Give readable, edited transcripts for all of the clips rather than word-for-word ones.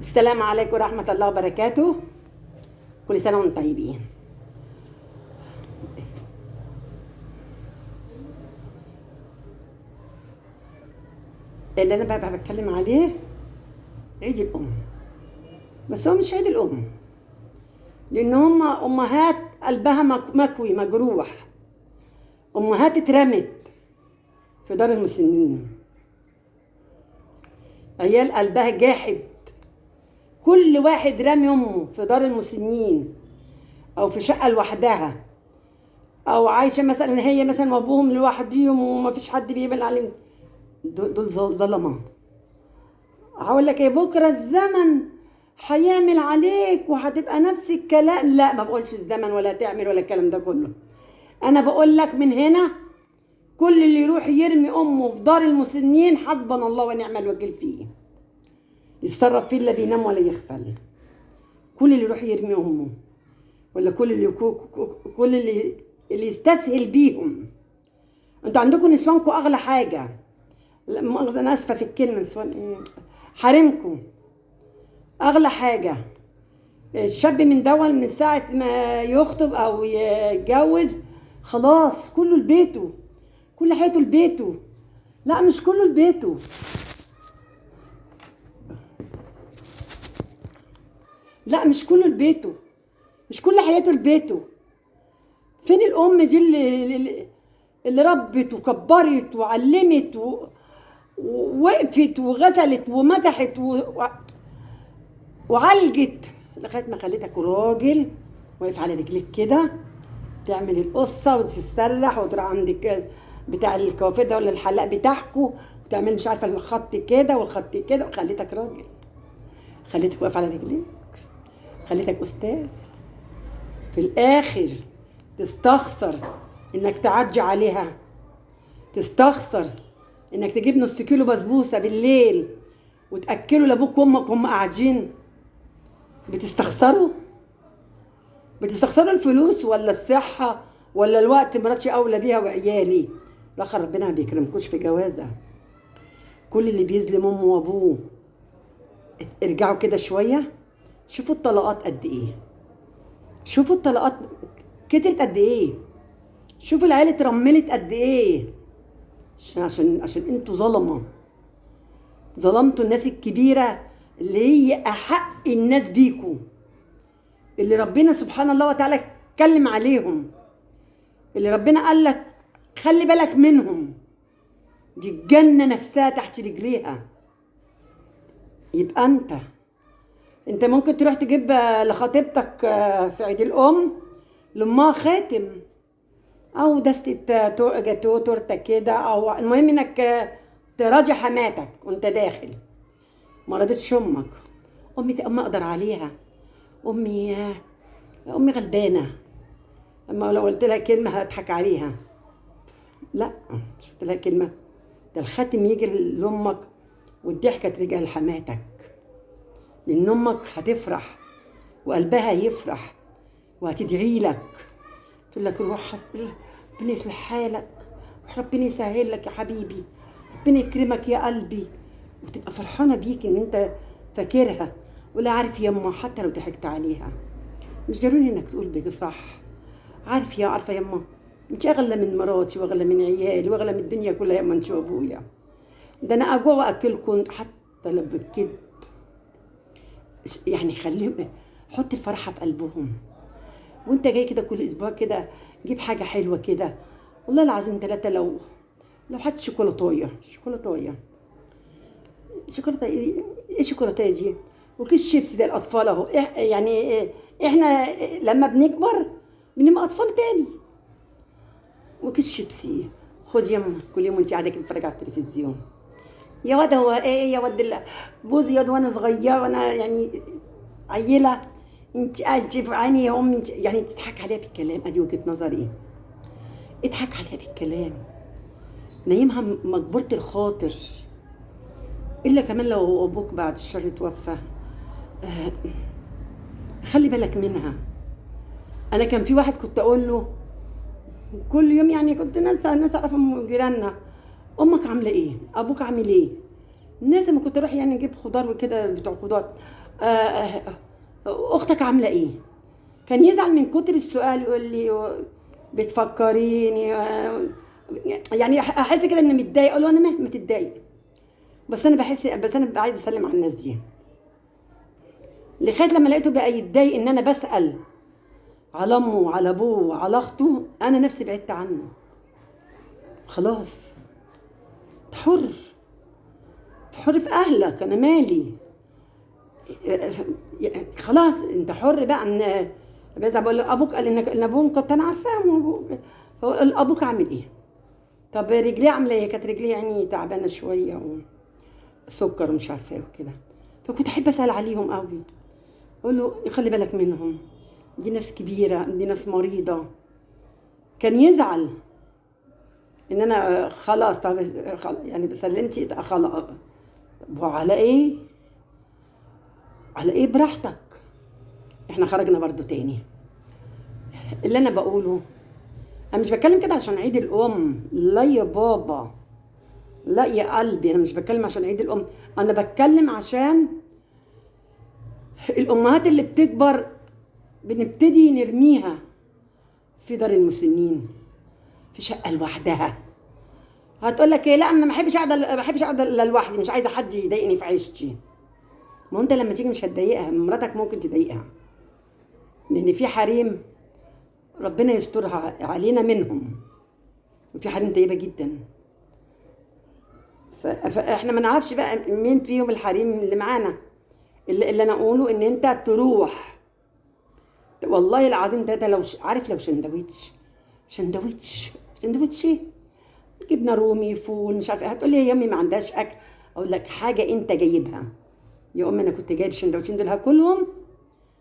السلام عليكم ورحمة الله وبركاته. كل سنة وانتم طيبين. اللي انا بقى بتكلم عليه عيد الام، بس هو مش عيد الام، لان هم امهات قلبها مكوي مجروح، امهات اترمت في دار المسنين، عيال قلبها جاحد. كل واحد رامي امه في دار المسنين او في شقه لوحدها، او عايشه مثلا هي مثلا وابوهم لوحديهم ومفيش حد بيقبل عليهم. دول ظلمه. هقول لك ايه، بكره الزمن هيعمل عليك وهتبقى نفس الكلام. لا، ما بقولش الزمن ولا تعمل ولا الكلام ده كله. انا بقول لك من هنا، كل اللي يروح يرمي امه في دار المسنين حسبنا الله ونعم الوكيل فيه، يتصرف فيه اللي بينام ولا يغفل. كل اللي يروح يرمي امه، ولا كل اللي يستسهل بيهم. انتوا عندكم نسوانكم اغلى حاجه. لا مؤاخذة، انا اسفه في الكلمه، نسوان ايه؟ حريمكم اغلى حاجه. الشاب من دول من ساعه ما يخطب او يتجوز خلاص كله لبيته، كل حياته لبيته. لا مش كله لبيته، لا مش كله لبيته، مش كل حياته لبيته. فين الام دي اللي ربت وكبرت وعلمت ووقفت وغسلت ومسحت وعالجت لغايه ما خليتك راجل واقف على رجليك كده، تعمل القصه وتتسرح وتروح عندك بتاع الكوافير ده ولا الحلاق بتاعكوا وتعمل مش عارفه الخط كده والخط كده، وخليتك راجل، خليتك واقف على رجليك، خليتك استاذ. في الاخر تستخسر انك تعدي عليها، تستخسر انك تجيب نص كيلو بسبوسه بالليل وتاكله لابوك وامك وهم قاعدين. بتستخسروا الفلوس ولا الصحه ولا الوقت؟ مراتي اولى بيها وعيالي. الاخر ربنا ما بيكرمكوش في جوازه. كل اللي بيظلم امه وابوه، ارجعوا كده شويه، شوفوا الطلاقات قد ايه، شوفوا الطلاقات كترت قد ايه، شوفوا العيال اترملت قد ايه. عشان انتوا ظلمتوا الناس الكبيره اللي هي احق الناس بيكوا، اللي ربنا سبحان الله وتعالى اتكلم عليهم، اللي ربنا قال لك خلي بالك منهم، دي الجنه نفسها تحت رجليها. يبقى انت ممكن تروح تجيب لخطيبتك في عيد الام لامها خاتم او دستة جاتوه تورته كده، او المهم انك تراضي حماتك وانت داخل. ما رضيتش امك، امي اقدر عليها، امي غلبانه، اما لو قلت لها كلمه هضحك عليها. لا، مش قلت لها كلمه، ده الخاتم يجي لامك والضحكه ترجع لحماتك، لان امك هتفرح وقلبها يفرح وهتدعي لك، تقول لك روح ربنا يصلح حالك، روح ربنا يسهل لك يا حبيبي، ربنا يكرمك يا قلبي، وتبقى فرحانه بيك ان انت فاكرها. ولا عارف يا اما حتى لو ضحكت عليها مش ضروري انك تقول بيجي صح. عارفه يا اما انت اغلى من مراتي واغلى من عيالي واغلى من الدنيا كلها يا اما انت وابويا. ده انا اجوع واكلكم حتى لو بالكذب. يعني خليهم، حط الفرحه في قلبهم. وانت جاي كده كل اسبوع كده جيب حاجه حلوه كده، والله العظيم 3. لو حط شوكولاته ايه شوكولاته دي وكيس شيبسي ده الاطفال اهو. يعني احنا لما بنكبر بنبقى اطفال تاني. وكيس شيبسي خد يما كل يوم وانت قاعده كده بتتفرجي على التلفزيون. يا واد هو ايه يا واد بوزي يا وانا صغيره وانا يعني عيله، انت قاعده في عيني يا امي، يعني تضحك عليها بالكلام. ادي وجهه نظري، اضحك عليها بالكلام، نايمها مجبورة الخاطر. الا كمان لو ابوك بعد الشر توفى، خلي بالك منها. انا كان في واحد كنت اقول له كل يوم، يعني كنت ناس اعرف جيراننا، امك عامله ايه، ابوك عامل ايه. الناس لما كنت اروح يعني اجيب خضار وكده بتوع خضار، اختك عامله ايه؟ كان يزعل من كتر السؤال، يقول لي بتفكريني، يعني احس كده اني متضايق. اقول له انا مهما تتضايق، بس انا ببقى عايزه اسلم على الناس دي. لغايه لما لقيته بقى يتضايق ان انا بسال على امه وعلى ابوه وعلى اخته، انا نفسي بعدت عنه. خلاص، انت حر، حر في اهلك، انا مالي. خلاص انت حر بقى. ان بس بقول له ابوك قال ان ابوك كنت انا عارفاه. ابوك هو ابوك عامل ايه؟ طب رجليه عامله ايه؟ كانت رجليه يعني تعبانه شويه وسكر ومش عارفه ايه وكده. فكنت احب اسال عليهم قوي، اقول له خلي بالك منهم، دي ناس كبيره، دي ناس مريضه. كان يزعل ان انا خلاص. طب يعني بسلمتي خلاص. وعلى ايه؟ على ايه؟ براحتك. احنا خرجنا برضو تاني. اللي انا بقوله، انا مش بتكلم كده عشان عيد الام، لا يا بابا، لا يا قلبي، انا مش بتكلم عشان عيد الام. انا بتكلم عشان الامهات اللي بتكبر بنبتدي نرميها في دار المسنين، في شقه لوحدها. هتقول لك ايه؟ لا انا ما بحبش اقعد الا لوحدي، مش عايزه حد يضايقني في عيشتي. ما هو انت لما تيجي مش هتضايقها، مراتك ممكن تضايقها، لان في حريم ربنا يسترها علينا منهم، وفي حريم طيبه جدا. فاحنا ما نعرفش بقى مين فيهم الحريم اللي معانا. اللي انا اقوله ان انت تروح، والله العظيم ده لو عارف، لو سندوتش ايه؟ جبنه رومي، فول، مش عارفه. هتقول لي يا امي ما عندهاش اكل. اقول لك حاجه انت جايبها. يا امي انا كنت جايب سندوتشين دول هاكلهم،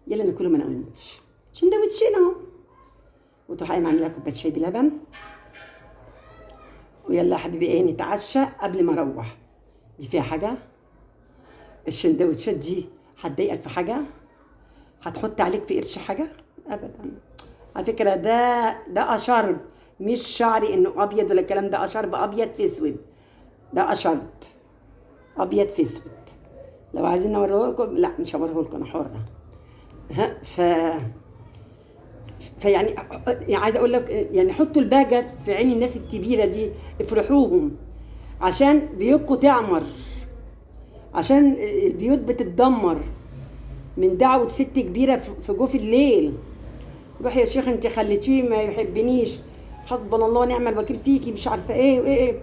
يلا ناكلهم انا وانت. سندوتشين اهو. وتروح قايمه عامله كوبايه شاي بلبن، ويلا يا حبيبي ايه نتعشى قبل ما اروح. دي فيها حاجه؟ السندوتشات دي هتضايقك في حاجه؟ هتحط عليك في قرش حاجه؟ ابدا. على فكره ده اشرب، مش شعري انه ابيض ولا الكلام ده. اشرب ابيض في اسود، ده اشرب ابيض في اسود. لو عايزين اوريه لكم، لا مش هوريه لكم، انا حره. ها فيعني عايزه اقول لك، يعني حطوا البهجه في عين الناس الكبيره دي، افرحوهم، عشان بيوتكم تعمر، عشان البيوت بتتدمر من دعوه ست كبيره في جوف الليل. روح يا شيخ انت خليتيه ما يحبنيش، حسبنا الله ونعم الوكيل فيكي، مش عارفه ايه وايه ايه.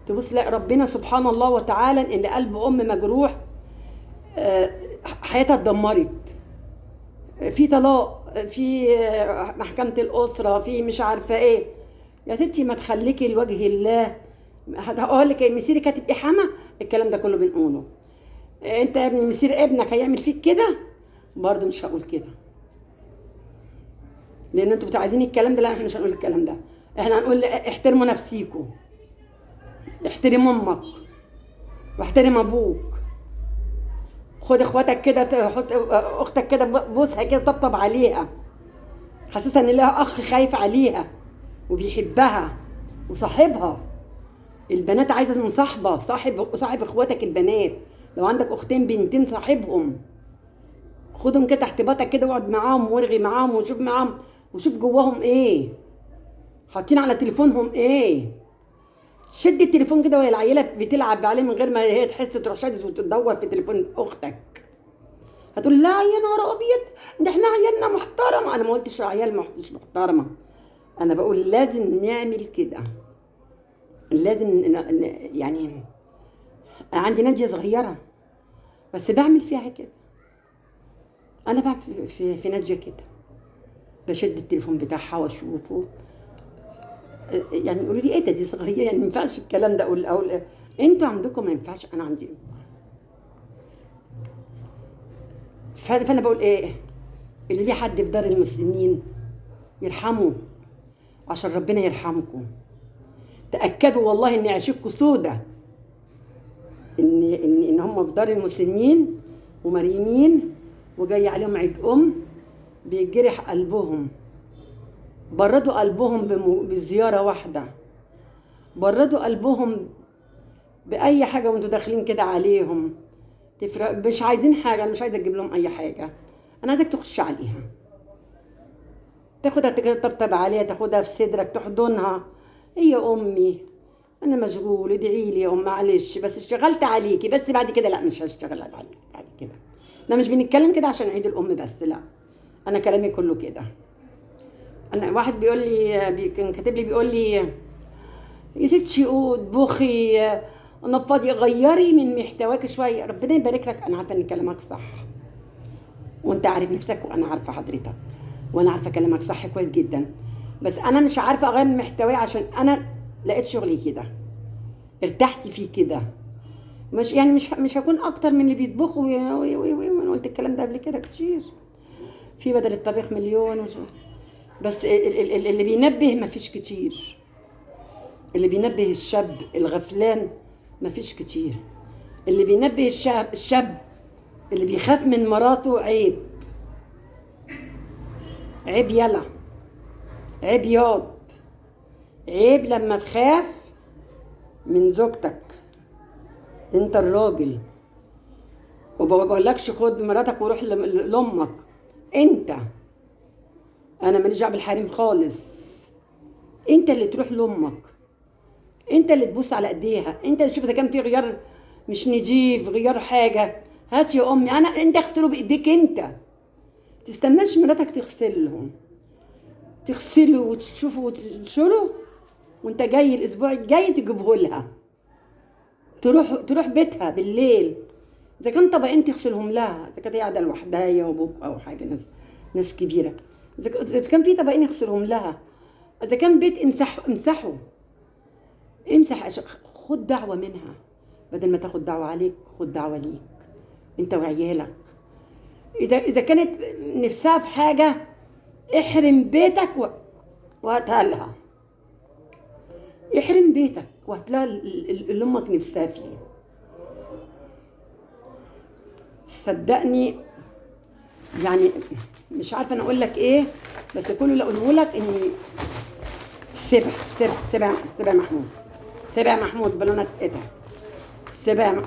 تبص لا ربنا سبحان الله وتعالى ان قلب ام مجروح حياتها اتدمرت، في طلاق، في محكمة الأسرة، في مش عارفة ايه. يا ستي ما تخليكي لوجه الله. هقول لك مسيرك هتبقي حما، الكلام ده كله بنقوله. انت يا ابني مسير ابنك هيعمل فيك كده، برضه مش هقول كده، لان انتوا عايزين الكلام ده. لا احنا مش هنقول الكلام ده، احنا هنقول احترموا نفسيكوا، احترم امك واحترم ابوك. خد اخواتك كده، تحط اختك كده، بوسها كده، طبطب عليها، حاسسها ان لها اخ خايف عليها وبيحبها وصاحبها. البنات عايزه مصاحبه، صاحب اخواتك البنات. لو عندك اختين بنتين صاحبهم، خدهم كده تحت باطك كده، واقعد معاهم وارغي معاهم وشوف معاهم، وشوف جواهم ايه، حاطين على تليفونهم ايه. شد التليفون كده وهي العيله بتلعب عليه من غير ما هي تحس، تروح شادت وتدور في تليفون اختك. هتقول لا يا نهار ابيض، ده احنا عيالنا محترمه. انا ما قلتش عيال مش محترمه، انا بقول لازم نعمل كده. لازم يعني عندي نادية صغيرة بس بعمل فيها كده. انا بعمل في نادية كده، بشد التليفون بتاعها واشوفه. يعني يقولوا لي ايه ده، دي صغيرة يعني ما ينفعش الكلام ده. اقول انتوا عندكم ما ينفعش، انا عندي. فانا بقول ايه، اللي ليه حد في دار المسنين يرحموا، عشان ربنا يرحمكم. تاكدوا والله ان عيشتكم سودة، ان هم في دار المسنين ومريمين، وجاي عليهم عيد بيجرح قلبهم. بردوا قلبهم بزيارة واحدة، بردوا قلبهم بأي حاجة وانتوا داخلين كده عليهم. تفرق، مش عايزين حاجه، انا مش عايزه اجيب لهم اي حاجه، انا عايزك تخش عليها، تاخدها تطبطب عليها، تاخدها في صدرك، تحضنها. هي امي، انا مشغول، ادعي لي يا ام، معلش بس اشتغلت عليكي، بس بعد كده لا مش هشتغل عليكي بعد كده. احنا مش بنتكلم كده عشان عيد الام بس، لا، انا كلامي كله كده. انا واحد بيقول لي كان كاتب لي بيقول لي يا ستي اطبخي، نفضي، غيري من محتواك شويه، ربنا يبارك لك. انا عارفه ان كلامك صح، وانت عارف نفسك، وانا عارفه حضرتك، وانا عارفه كلامك صح كويس جدا، بس انا مش عارفه اغير من محتواي عشان انا لقيت شغلي كده، ارتحت فيه كده. مش يعني مش هكون اكتر من اللي بيطبخوا وانا قلت الكلام ده قبل كده كتير، في بدل الطبيخ مليون بس اللي بينبه مفيش كتير، اللي بينبه الشاب الغفلان مفيش كتير، اللي بينبه الشاب اللي بيخاف من مراته، عيب، عيب يلا، عيب ياض، عيب لما تخاف من زوجتك، انت الراجل. وبقولكش خد مراتك وروح لامك، انت، انا ماليش دعوه بالحريم خالص، انت اللي تروح لامك، انت اللي تبص على ايديها، انت اللي تشوف اذا كان في غيار مش نجيف، غيار حاجه، هات يا امي، انت اغسله بايديك، انت تستناش مراتك تغسلهم، تغسله وتشوفه وتنشره، وانت جاي الاسبوع الجاي تجيبه لها، تروح بيتها بالليل، اذا كان طبقين تغسلهم لها، اذا كانت هي قاعده لوحدها هي وابوك او حاجه، ناس كبيره، اذا كان في طبقين يغسلهم لها، اذا كان بيت امسحه، امسح، خد دعوه منها، بدل ما تاخد دعوه عليك خد دعوه ليك انت وعيالك. اذا كانت نفسها في حاجه، احرم بيتك وهاتها لها، احرم بيتك وهات لها اللي امك نفسها فيه. صدقني يعني مش عارفه انا اقول لك ايه، بس كل اللي اقوله لك اني سبع محمود، سبع محمود بالونات ايه ده،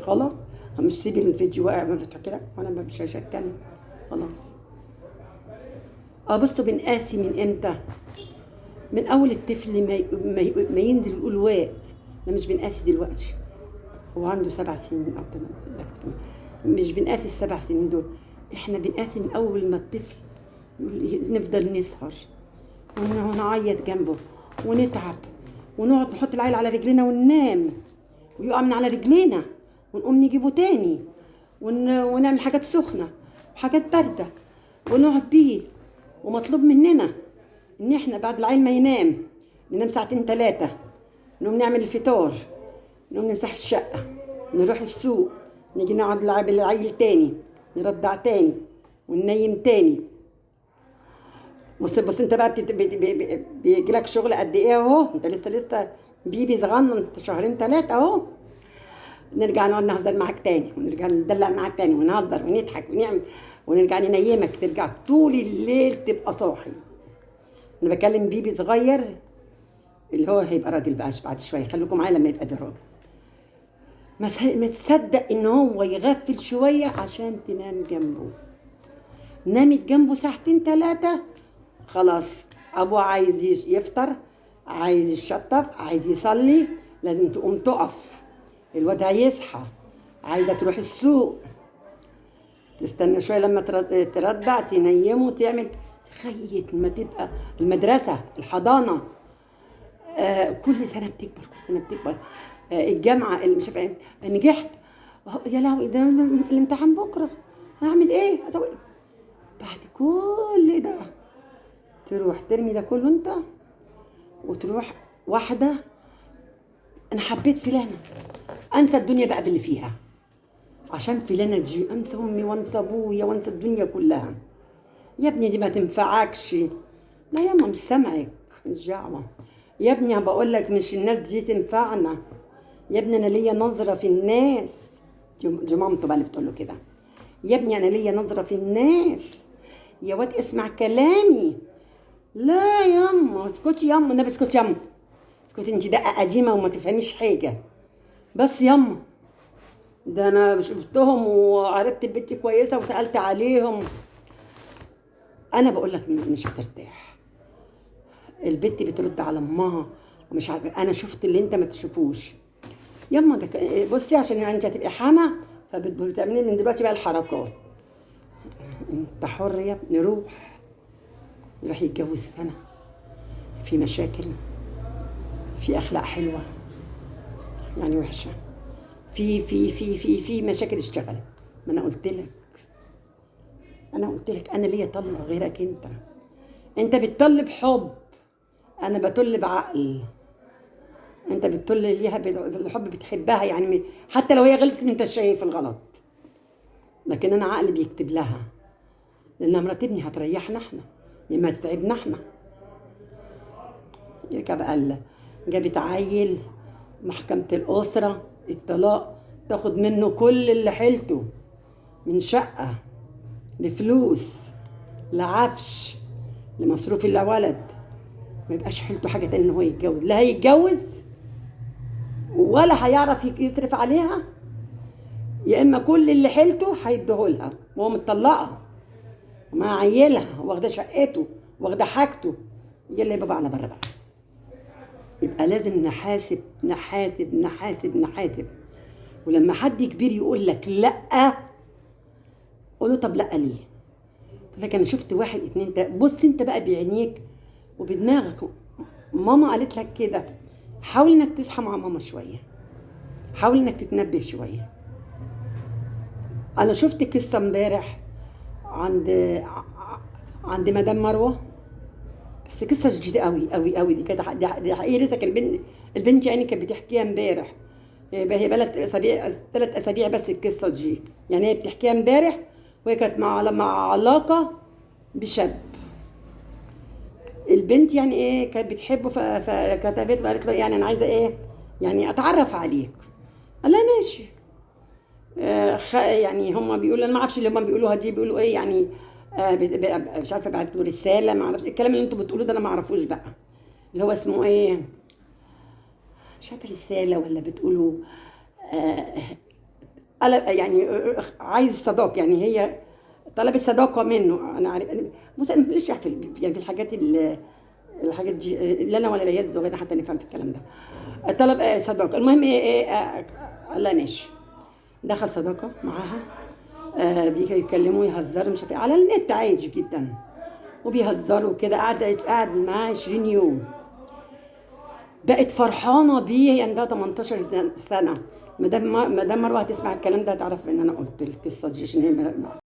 خلاص، مش سيبي الفيديو واقع ما بتحكي لك وانا مش هتكلم خلاص. بصوا بنقاسي من امتى؟ من اول الطفل ما ينزل يقول واق، احنا مش بنقاسي دلوقتي، هو عنده 7 سنين او 8 سنين، مش بنقاسي ال7 سنين دول، احنا بنقاسي من اول ما الطفل نفضل نسهر ونعيط جنبه ونتعب، ونقعد نحط العيل على رجلنا وننام، ويقع من على رجلينا، ونقوم نجيبه تاني، ونعمل حاجات سخنة وحاجات باردة ونقعد بيه، ومطلوب مننا ان احنا بعد العيل ما ينام ننام 2 3 ساعات، نقوم نعمل الفطار، نقوم نمسح الشقة، نروح السوق، نيجي نقعد نلعب العيل تاني، نرضع تاني وننيم تاني. بص انت بقى بيجي لك شغل قد ايه اهو، انت لسه بيبي صغنن، انت 2 3 اهو، نرجع نقعد نهزر معاك تاني، ونرجع ندلع معاك تاني، ونهزر ونضحك ونعمل، ونرجع ننيمك، ترجع طول الليل تبقى صاحي. انا بكلم بيبي صغير اللي هو هيبقى راجل بقى بعد شويه، خليكم معايا لما يبقى ده راجل، ما تصدق ان هو يغفل شويه عشان تنام جنبه، نامت جنبه 2 3 ساعات، خلاص ابوه عايز يفطر، عايز يشطف، عايز يصلي، لازم تقوم تقف، الواد هيصحى، عايزه تروح السوق، تستنى شويه لما ترضع، تنيمه، تعمل لغايه ما تبقى المدرسه، الحضانه، كل سنه بتكبر، كل سنه بتكبر، الجامعه اللي مش عارفه نجحت، يا لهوي ده الامتحان بكره، هعمل ايه؟ بعد كل ده تروح ترمي ده كله انت، وتروح واحده انا حبيت فلانه، انسى الدنيا بقى باللي فيها عشان فلانه تجي، انسى امي وانسى ابويا وانسى الدنيا كلها. يا ابني دي ما تنفعكش، لا يا ماما مش سامعك، مش دعوه يا ابني، بقول لك مش الناس دي تنفعنا يا ابني، انا ليا نظره في الناس، دي مامته بقى اللي بتقول له كده، يا ابني انا ليا نظره في الناس، يا واد اسمع كلامي، لا ياما اسكتي ياما، النبي اسكتي ياما، اسكتي انت دقه قديمه وما تفهميش حاجه، بس يما، ده انا شفتهم وعرفت البت كويسه وسالت عليهم. انا بقول لك مش هترتاح. البت بترد على امها ومش عارفه، انا شفت اللي انت ما تشوفوش. يما ده بصي، عشان انت هتبقي حما فبتعملي من دلوقتي بقى الحركات. انت حر يا ابني، روح يتجوز سنه، في مشاكل، في اخلاق حلوه يعني وحشه، في مشاكل اشتغلت. ما انا قلت لك انا ليا طلة غيرك انت بتطل بحب، انا بطل بعقل. انت بتطل ليها بالحب، بتحبها يعني، حتى لو هي غلطت انت شايف الغلط، لكن انا عقلي بيكتب لها، لانها مرات ابني هتريحنا احنا يا اما هتتعبنا احنا. يركب قال جابت عيل، محكمة الأسرة الطلاق تاخد منه كل اللي حيلته، من شقة لفلوس لعفش لمصروف الولد، ما يبقاش حيلته حاجة تاني ان هو يتجوز، لا هيتجوز ولا هيعرف يصرف عليها، يا اما كل اللي حيلته هيديهولها وهو متطلقها ومع عيلها واخده شقته واخده حاجته. يلا يا بابا على بره بقى. يبقى لازم نحاسب نحاسب نحاسب نحاسب. ولما حد كبير يقول لك لا، قول له طب لا ليه؟ لكن انا شفت واحد اتنين بص انت بقى بعينيك وبدماغك، ماما قالت لك كده، حاول انك تصحى مع ماما شويه، حاول انك تتنبه شويه. انا شفت قصه امبارح عند مدام مروه، بس قصه جديده قوي قوي قوي. دي كانت دي حقيقي لسه كان البنت يعني كانت بتحكيها امبارح. هي بقى 3 اسابيع بس القصه دي، يعني هي بتحكيها امبارح، وهي كانت مع علاقه بشاب. البنت يعني ايه كانت بتحبه، فكتبت وقالت له يعني انا عايزه ايه، يعني اتعرف عليك. قال لها ماشي. يعني هم بيقولوا، انا ما اعرفش اللي هم بيقولوها دي بيقولوا ايه يعني. مش عارفه بعتوا رساله، ما اعرفش الكلام اللي انتوا بتقولوه ده، انا ما اعرفوش بقى اللي هو اسمه ايه. مش عارفه رساله ولا بتقولوا آه يعني عايز صداق، يعني هي طلبت صداقه منه. انا عارف بص انا مش عارفه يعني في الحاجات دي لا انا ولا العيال الصغيره حتى نفهم في الكلام ده. طلب صداقه، المهم ايه قال لها ماشي. دخل صداقه معاها، بيتكلموا يهزروا مش عارف على النت عادي جدا، وبيهزروا كده. قعد معاه 20 يوم، بقت فرحانه بيه، عندها 18 سنه. مدام مروه هتسمع الكلام ده هتعرف ان انا قلت القصه دي عشان هي